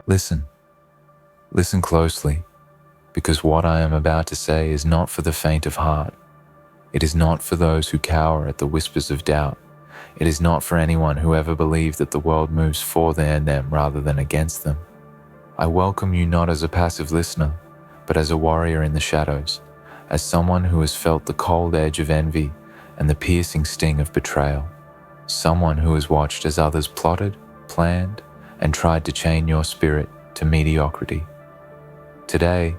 Listen. Listen closely, because what I am about to say is not for the faint of heart. It is not for those who cower at the whispers of doubt. It is not for anyone who ever believed that the world moves for them rather than against them. I welcome you not as a passive listener, but as a warrior in the shadows, as someone who has felt the cold edge of envy and the piercing sting of betrayal, someone who has watched as others plotted, planned, and tried to chain your spirit to mediocrity. Today,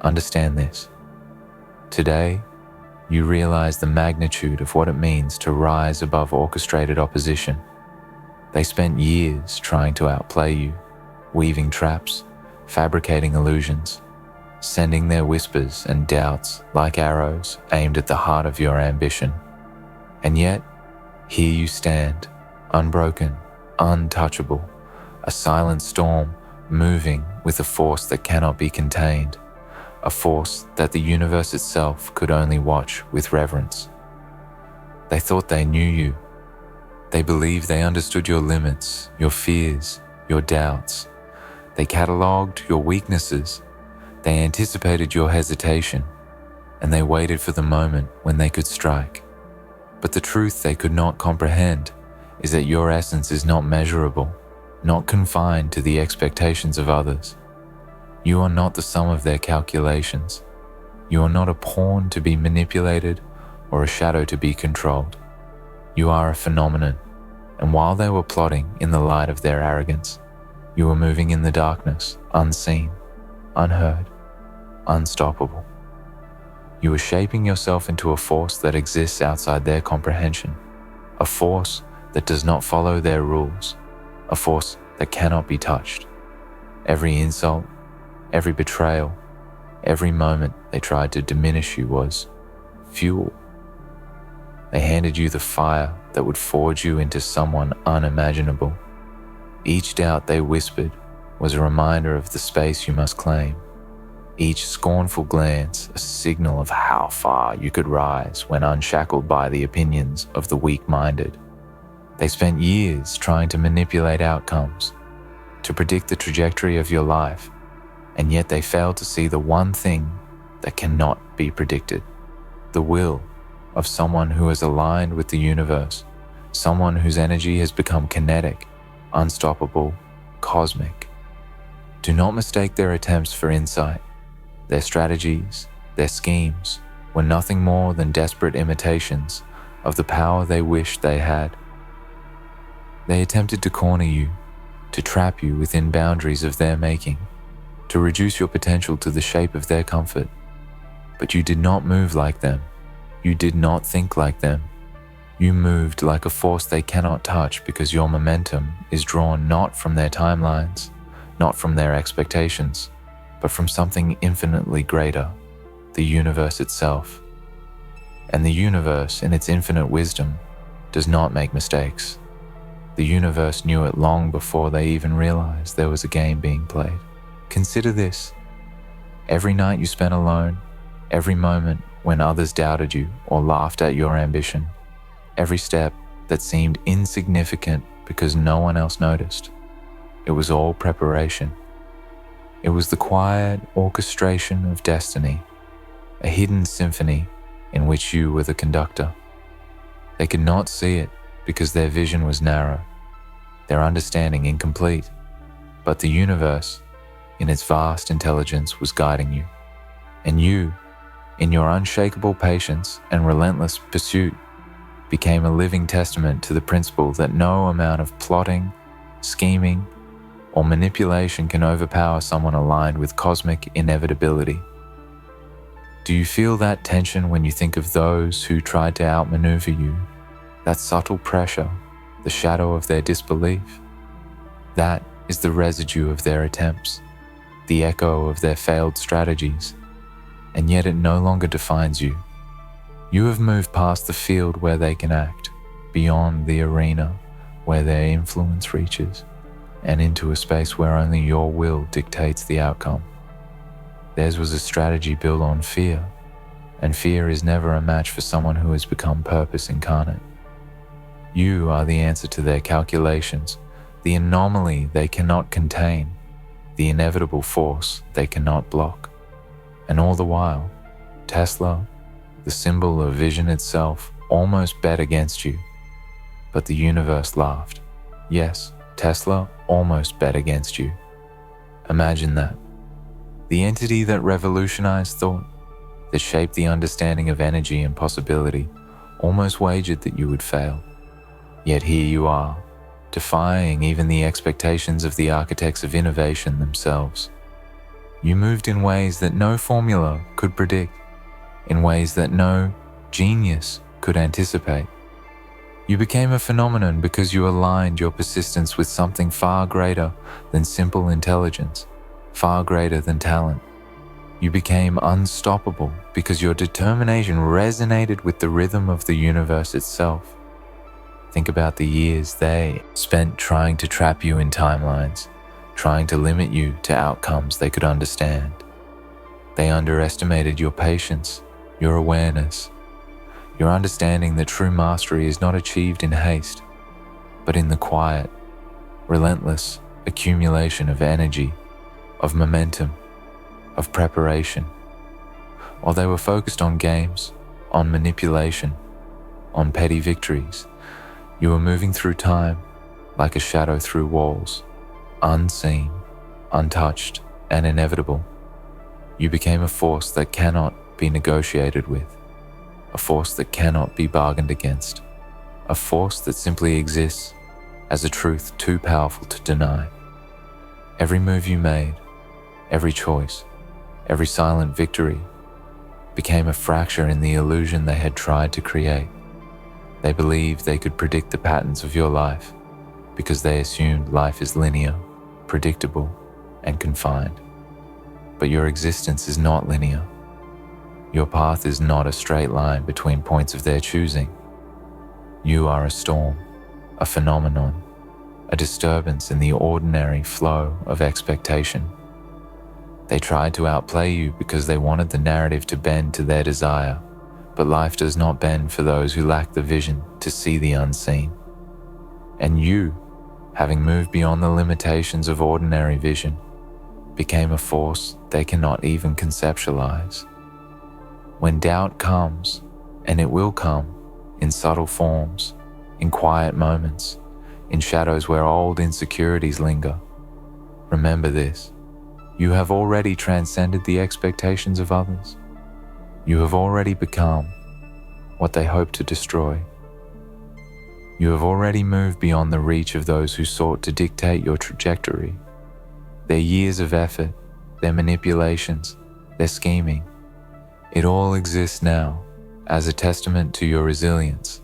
understand this. Today, you realize the magnitude of what it means to rise above orchestrated opposition. They spent years trying to outplay you, weaving traps, fabricating illusions, sending their whispers and doubts like arrows aimed at the heart of your ambition. And yet, here you stand, unbroken, untouchable, a silent storm moving with a force that cannot be contained, a force that the universe itself could only watch with reverence. They thought they knew you. They believed they understood your limits, your fears, your doubts. They catalogued your weaknesses. They anticipated your hesitation, and they waited for the moment when they could strike. But the truth they could not comprehend is that your essence is not measurable, not confined to the expectations of others. You are not the sum of their calculations. You are not a pawn to be manipulated or a shadow to be controlled. You are a phenomenon, and while they were plotting in the light of their arrogance, you were moving in the darkness, unseen, unheard, unstoppable. You were shaping yourself into a force that exists outside their comprehension, a force that does not follow their rules, a force that cannot be touched. Every insult, every betrayal, every moment they tried to diminish you was fuel. They handed you the fire that would forge you into someone unimaginable. Each doubt they whispered was a reminder of the space you must claim. Each scornful glance a signal of how far you could rise when unshackled by the opinions of the weak-minded. They spent years trying to manipulate outcomes, to predict the trajectory of your life, and yet they failed to see the one thing that cannot be predicted: the will of someone who is aligned with the universe, someone whose energy has become kinetic, unstoppable, cosmic. Do not mistake their attempts for insight. Their strategies, their schemes, were nothing more than desperate imitations of the power they wished they had. They attempted to corner you, to trap you within boundaries of their making, to reduce your potential to the shape of their comfort. But you did not move like them. You did not think like them. You moved like a force they cannot touch because your momentum is drawn not from their timelines, not from their expectations, but from something infinitely greater, the universe itself. And the universe, in its infinite wisdom, does not make mistakes. The universe knew it long before they even realized there was a game being played. Consider this. Every night you spent alone, every moment when others doubted you or laughed at your ambition, every step that seemed insignificant because no one else noticed, it was all preparation. It was the quiet orchestration of destiny, a hidden symphony in which you were the conductor. They could not see it because their vision was narrow, their understanding incomplete, but the universe, in its vast intelligence, was guiding you. And you, in your unshakable patience and relentless pursuit, became a living testament to the principle that no amount of plotting, scheming, or manipulation can overpower someone aligned with cosmic inevitability. Do you feel that tension when you think of those who tried to outmaneuver you? That subtle pressure, the shadow of their disbelief? That is the residue of their attempts, the echo of their failed strategies, and yet it no longer defines you. You have moved past the field where they can act, beyond the arena where their influence reaches, and into a space where only your will dictates the outcome. Theirs was a strategy built on fear, and fear is never a match for someone who has become purpose incarnate. You are the answer to their calculations, the anomaly they cannot contain, the inevitable force they cannot block. And all the while, Tesla, the symbol of vision itself, almost bet against you. But the universe laughed. Yes, Tesla almost bet against you. Imagine that. The entity that revolutionized thought, that shaped the understanding of energy and possibility, almost wagered that you would fail. Yet here you are, defying even the expectations of the architects of innovation themselves. You moved in ways that no formula could predict, in ways that no genius could anticipate. You became a phenomenon because you aligned your persistence with something far greater than simple intelligence, far greater than talent. You became unstoppable because your determination resonated with the rhythm of the universe itself. Think about the years they spent trying to trap you in timelines, trying to limit you to outcomes they could understand. They underestimated your patience, your awareness, your understanding that true mastery is not achieved in haste, but in the quiet, relentless accumulation of energy, of momentum, of preparation. While they were focused on games, on manipulation, on petty victories, you were moving through time like a shadow through walls, unseen, untouched, and inevitable. You became a force that cannot be negotiated with, a force that cannot be bargained against, a force that simply exists as a truth too powerful to deny. Every move you made, every choice, every silent victory became a fracture in the illusion they had tried to create. They believed they could predict the patterns of your life because they assumed life is linear, predictable, and confined. But your existence is not linear. Your path is not a straight line between points of their choosing. You are a storm, a phenomenon, a disturbance in the ordinary flow of expectation. They tried to outplay you because they wanted the narrative to bend to their desire, but life does not bend for those who lack the vision to see the unseen. And you, having moved beyond the limitations of ordinary vision, became a force they cannot even conceptualize. When doubt comes, and it will come, in subtle forms, in quiet moments, in shadows where old insecurities linger, remember this: you have already transcended the expectations of others. You have already become what they hope to destroy. You have already moved beyond the reach of those who sought to dictate your trajectory. Their years of effort, their manipulations, their scheming, it all exists now as a testament to your resilience,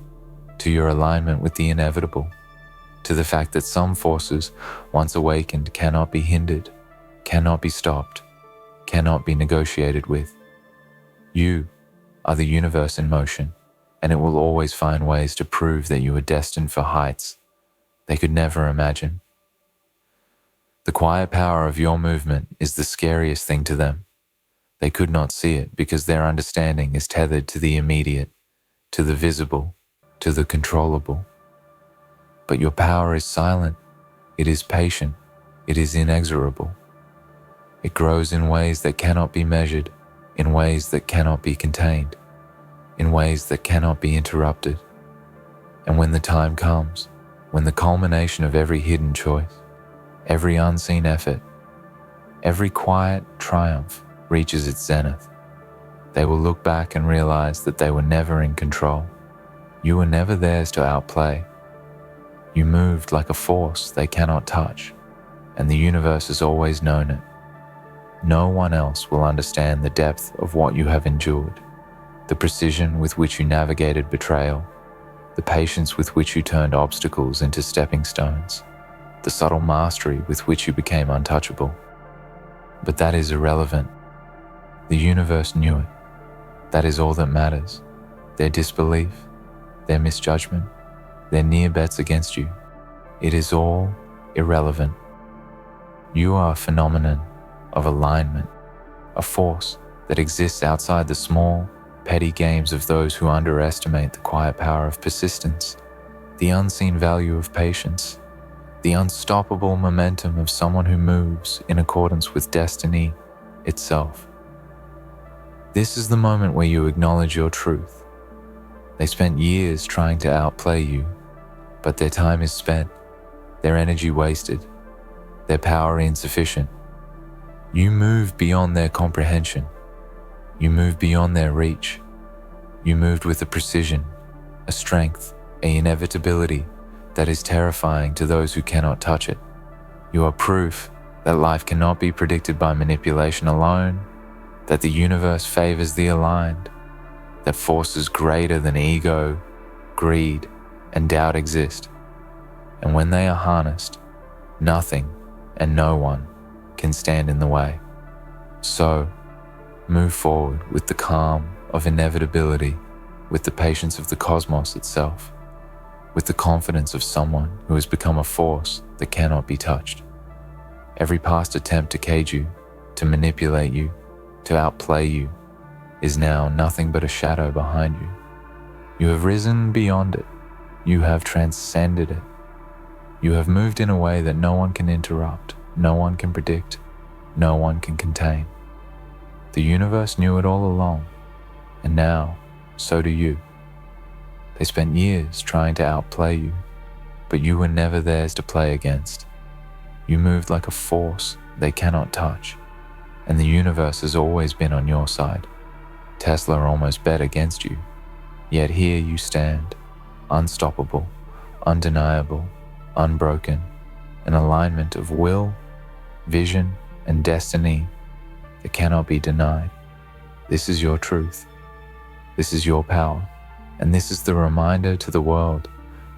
to your alignment with the inevitable, to the fact that some forces, once awakened, cannot be hindered, cannot be stopped, cannot be negotiated with. You are the universe in motion, and it will always find ways to prove that you are destined for heights they could never imagine. The quiet power of your movement is the scariest thing to them. They could not see it because their understanding is tethered to the immediate, to the visible, to the controllable. But your power is silent, it is patient, it is inexorable. It grows in ways that cannot be measured, in ways that cannot be contained, in ways that cannot be interrupted. And when the time comes, when the culmination of every hidden choice, every unseen effort, every quiet triumph reaches its zenith, they will look back and realize that they were never in control. You were never theirs to outplay. You moved like a force they cannot touch, and the universe has always known it. No one else will understand the depth of what you have endured, the precision with which you navigated betrayal, the patience with which you turned obstacles into stepping stones, the subtle mastery with which you became untouchable. But that is irrelevant. The universe knew it. That is all that matters. Their disbelief, their misjudgment, their near bets against you. It is all irrelevant. You are a phenomenon of alignment, a force that exists outside the small, petty games of those who underestimate the quiet power of persistence, the unseen value of patience, the unstoppable momentum of someone who moves in accordance with destiny itself. This is the moment where you acknowledge your truth. They spent years trying to outplay you, but their time is spent, their energy wasted, their power insufficient. You move beyond their comprehension. You move beyond their reach. You moved with a precision, a strength, an inevitability that is terrifying to those who cannot touch it. You are proof that life cannot be predicted by manipulation alone, that the universe favors the aligned, that forces greater than ego, greed, and doubt exist. And when they are harnessed, nothing and no one can stand in the way. So, move forward with the calm of inevitability, with the patience of the cosmos itself, with the confidence of someone who has become a force that cannot be touched. Every past attempt to cage you, to manipulate you, to outplay you, is now nothing but a shadow behind you. You have risen beyond it. You have transcended it. You have moved in a way that no one can interrupt, no one can predict, no one can contain. The universe knew it all along, and now, so do you. They spent years trying to outplay you, but you were never theirs to play against. You moved like a force they cannot touch, and the universe has always been on your side. Tesla almost bet against you, yet here you stand, unstoppable, undeniable, unbroken, an alignment of will, vision, and destiny that cannot be denied. This is your truth. This is your power. And this is the reminder to the world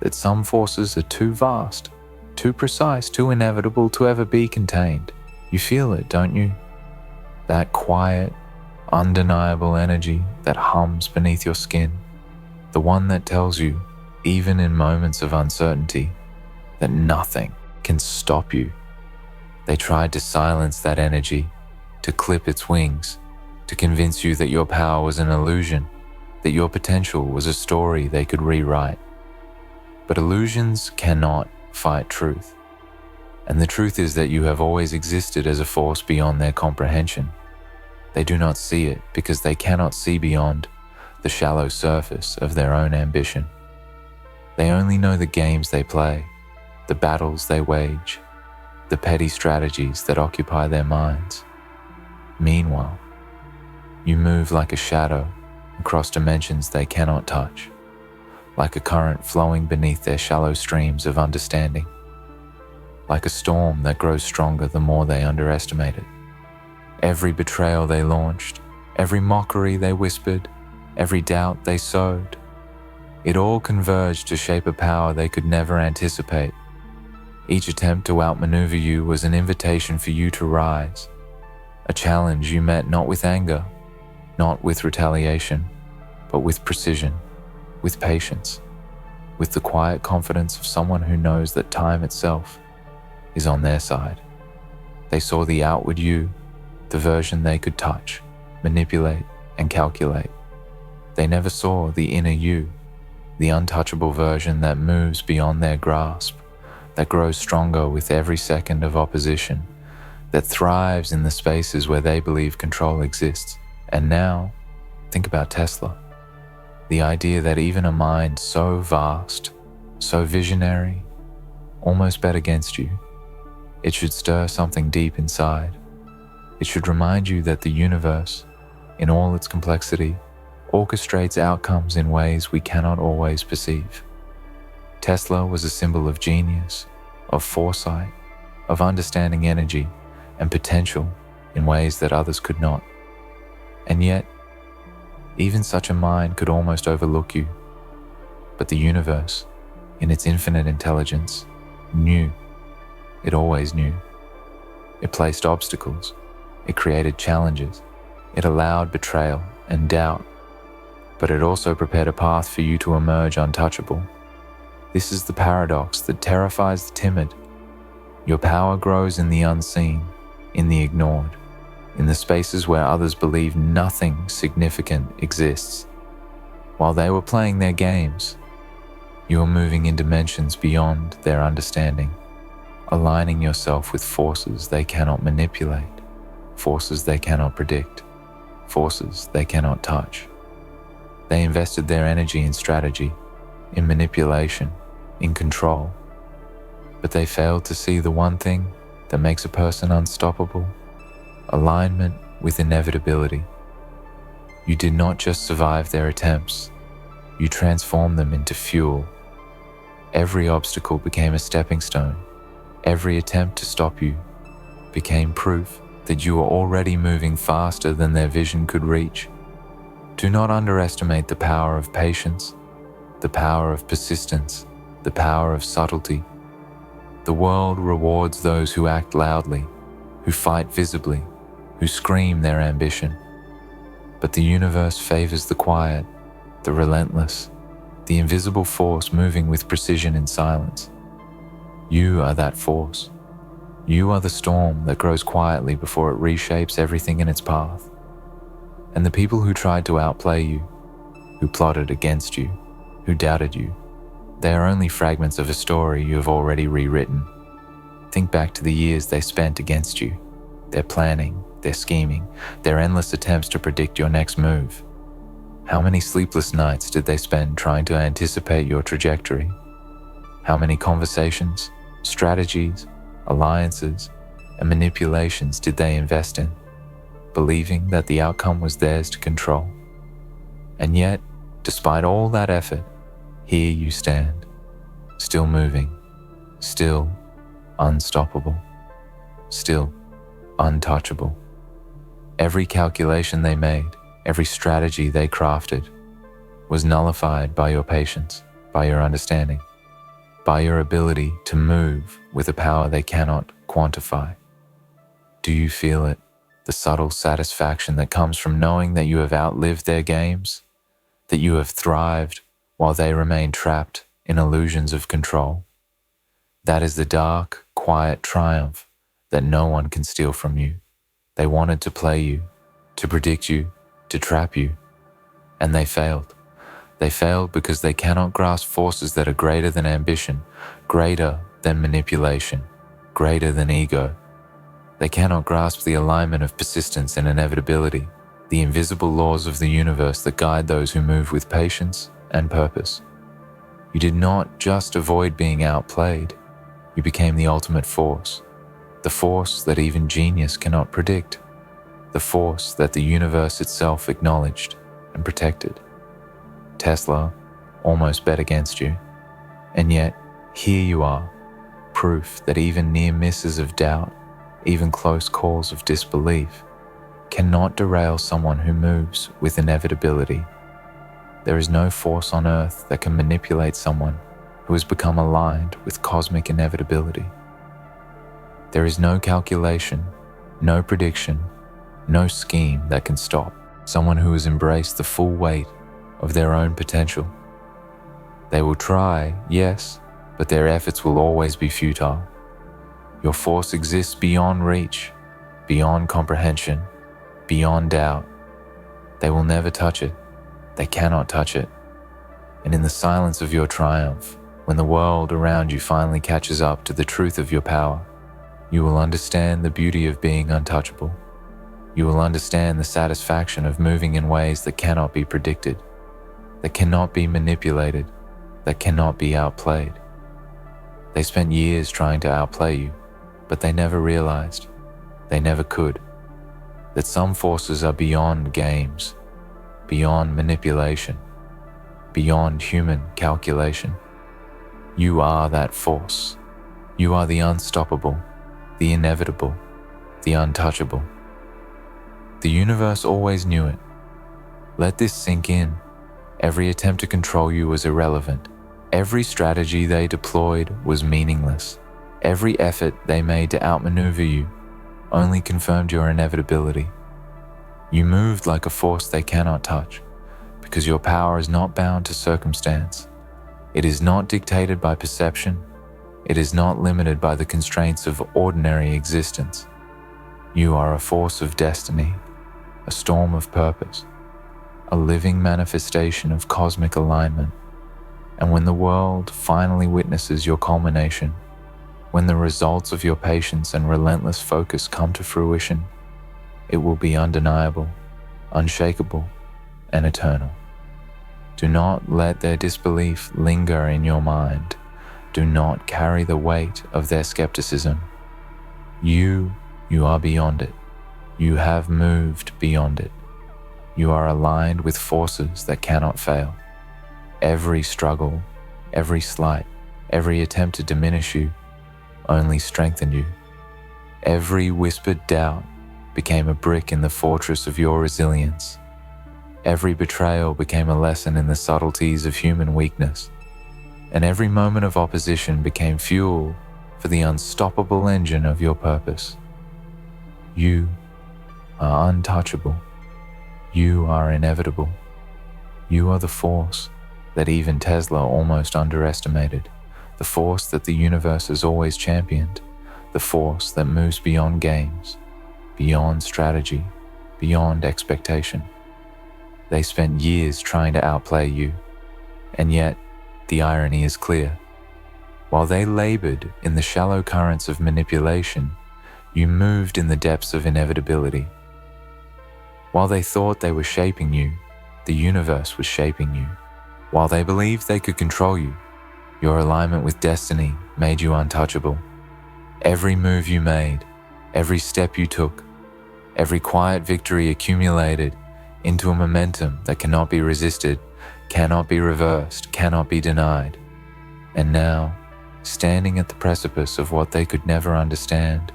that some forces are too vast, too precise, too inevitable to ever be contained. You feel it, don't you? That quiet, undeniable energy that hums beneath your skin, the one that tells you, even in moments of uncertainty, that nothing can stop you. They tried to silence that energy, to clip its wings, to convince you that your power was an illusion, that your potential was a story they could rewrite. But illusions cannot fight truth. And the truth is that you have always existed as a force beyond their comprehension. They do not see it because they cannot see beyond the shallow surface of their own ambition. They only know the games they play, the battles they wage, the petty strategies that occupy their minds. Meanwhile, you move like a shadow across dimensions they cannot touch, like a current flowing beneath their shallow streams of understanding, like a storm that grows stronger the more they underestimate it. Every betrayal they launched, every mockery they whispered, every doubt they sowed, it all converged to shape a power they could never anticipate. Each attempt to outmaneuver you was an invitation for you to rise, a challenge you met not with anger, not with retaliation, but with precision, with patience, with the quiet confidence of someone who knows that time itself is on their side. They saw the outward you, the version they could touch, manipulate, and calculate. They never saw the inner you, the untouchable version that moves beyond their grasp, that grows stronger with every second of opposition, that thrives in the spaces where they believe control exists. And now, think about Tesla. The idea that even a mind so vast, so visionary, almost bet against you. It should stir something deep inside. It should remind you that the universe, in all its complexity, orchestrates outcomes in ways we cannot always perceive. Tesla was a symbol of genius, of foresight, of understanding energy and potential in ways that others could not. And yet, even such a mind could almost overlook you. But the universe, in its infinite intelligence, knew. It always knew. It placed obstacles. It created challenges. It allowed betrayal and doubt. But it also prepared a path for you to emerge untouchable. This is the paradox that terrifies the timid. Your power grows in the unseen, in the ignored, in the spaces where others believe nothing significant exists. While they were playing their games, you were moving in dimensions beyond their understanding. aligning yourself with forces they cannot manipulate, forces they cannot predict, forces they cannot touch. They invested their energy in strategy, in manipulation, in control, but they failed to see the one thing that makes a person unstoppable: alignment with inevitability. You did not just survive their attempts, you transformed them into fuel. Every obstacle became a stepping stone. Every attempt to stop you became proof that you were already moving faster than their vision could reach. Do not underestimate the power of patience, the power of persistence, the power of subtlety. The world rewards those who act loudly, who fight visibly, who scream their ambition. But the universe favors the quiet, the relentless, the invisible force moving with precision in silence. You are that force. You are the storm that grows quietly before it reshapes everything in its path. And the people who tried to outplay you, who plotted against you, who doubted you, they are only fragments of a story you have already rewritten. Think back to the years they spent against you, their planning, their scheming, their endless attempts to predict your next move. How many sleepless nights did they spend trying to anticipate your trajectory? How many conversations, strategies, alliances, and manipulations did they invest in, believing that the outcome was theirs to control? And yet, despite all that effort, here you stand, still moving, still unstoppable, still untouchable. Every calculation they made, every strategy they crafted, was nullified by your patience, by your understanding, by your ability to move with a power they cannot quantify. Do you feel it? The subtle satisfaction that comes from knowing that you have outlived their games, that you have thrived while they remain trapped in illusions of control. That is the dark, quiet triumph that no one can steal from you. They wanted to play you, to predict you, to trap you, and they failed. They failed because they cannot grasp forces that are greater than ambition, greater than manipulation, greater than ego. They cannot grasp the alignment of persistence and inevitability, the invisible laws of the universe that guide those who move with patience and purpose. You did not just avoid being outplayed, you became the ultimate force, the force that even genius cannot predict, the force that the universe itself acknowledged and protected. Tesla almost bet against you, and yet here you are, proof that even near misses of doubt, even close calls of disbelief, cannot derail someone who moves with inevitability. There is no force on earth that can manipulate someone who has become aligned with cosmic inevitability. There is no calculation, no prediction, no scheme that can stop someone who has embraced the full weight of their own potential. They will try, yes, but their efforts will always be futile. Your force exists beyond reach, beyond comprehension, beyond doubt. They will never touch it. They cannot touch it. And in the silence of your triumph, when the world around you finally catches up to the truth of your power, you will understand the beauty of being untouchable. You will understand the satisfaction of moving in ways that cannot be predicted, that cannot be manipulated, that cannot be outplayed. They spent years trying to outplay you, but they never realized, they never could, that some forces are beyond games, beyond manipulation, beyond human calculation. You are that force. You are the unstoppable, the inevitable, the untouchable. The universe always knew it. Let this sink in. Every attempt to control you was irrelevant. Every strategy they deployed was meaningless. Every effort they made to outmaneuver you only confirmed your inevitability. You moved like a force they cannot touch, because your power is not bound to circumstance. It is not dictated by perception. It is not limited by the constraints of ordinary existence. You are a force of destiny, a storm of purpose, a living manifestation of cosmic alignment. And when the world finally witnesses your culmination, when the results of your patience and relentless focus come to fruition, it will be undeniable, unshakable, and eternal. Do not let their disbelief linger in your mind. Do not carry the weight of their skepticism. You are beyond it. You have moved beyond it. You are aligned with forces that cannot fail. Every struggle, every slight, every attempt to diminish you only strengthened you. Every whispered doubt became a brick in the fortress of your resilience. Every betrayal became a lesson in the subtleties of human weakness. And every moment of opposition became fuel for the unstoppable engine of your purpose. You are untouchable. You are inevitable. You are the force that even Tesla almost underestimated, the force that the universe has always championed, the force that moves beyond games, beyond strategy, beyond expectation. They spent years trying to outplay you, and yet the irony is clear. While they labored in the shallow currents of manipulation, you moved in the depths of inevitability. While they thought they were shaping you, the universe was shaping you. While they believed they could control you, your alignment with destiny made you untouchable. Every move you made, every step you took, every quiet victory accumulated into a momentum that cannot be resisted, cannot be reversed, cannot be denied. And now, standing at the precipice of what they could never understand,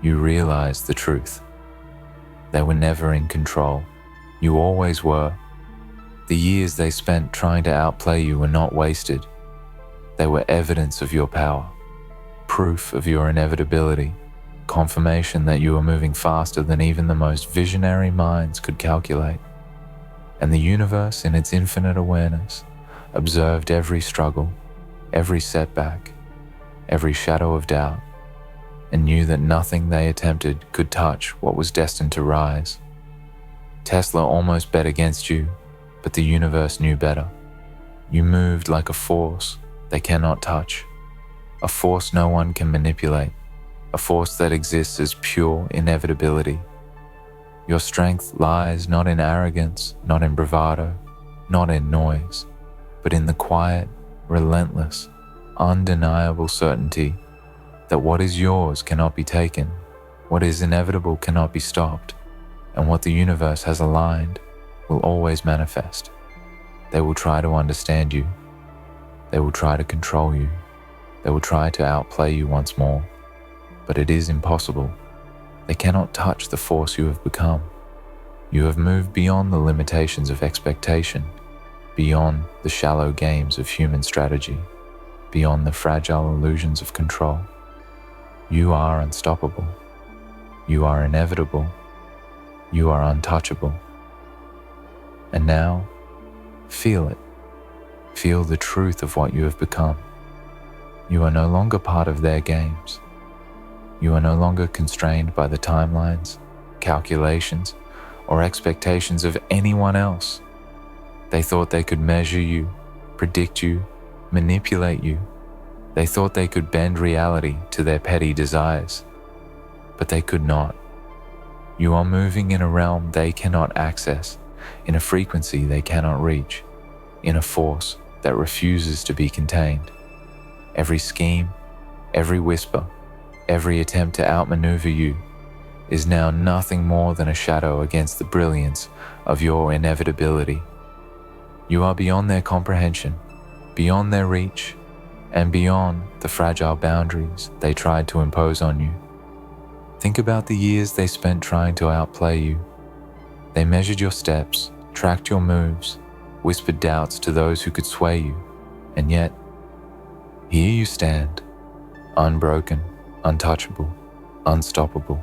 you realize the truth. They were never in control. You always were. The years they spent trying to outplay you were not wasted. They were evidence of your power, proof of your inevitability, confirmation that you were moving faster than even the most visionary minds could calculate. And the universe, in its infinite awareness, observed every struggle, every setback, every shadow of doubt, and knew that nothing they attempted could touch what was destined to rise. Tesla almost bet against you, but the universe knew better. You moved like a force they cannot touch, a force no one can manipulate, a force that exists as pure inevitability. Your strength lies not in arrogance, not in bravado, not in noise, but in the quiet, relentless, undeniable certainty that what is yours cannot be taken, what is inevitable cannot be stopped, and what the universe has aligned will always manifest. They will try to understand you. They will try to control you. They will try to outplay you once more. But it is impossible. They cannot touch the force you have become. You have moved beyond the limitations of expectation, beyond the shallow games of human strategy, beyond the fragile illusions of control. You are unstoppable. You are inevitable. You are untouchable. And now, feel it. Feel the truth of what you have become. You are no longer part of their games. You are no longer constrained by the timelines, calculations, or expectations of anyone else. They thought they could measure you, predict you, manipulate you. They thought they could bend reality to their petty desires, but they could not. You are moving in a realm they cannot access, in a frequency they cannot reach, in a force that refuses to be contained. Every scheme, every whisper, every attempt to outmaneuver you is now nothing more than a shadow against the brilliance of your inevitability. You are beyond their comprehension, beyond their reach, and beyond the fragile boundaries they tried to impose on you. Think about the years they spent trying to outplay you. They measured your steps, tracked your moves, whispered doubts to those who could sway you, and yet, here you stand, unbroken, untouchable, unstoppable.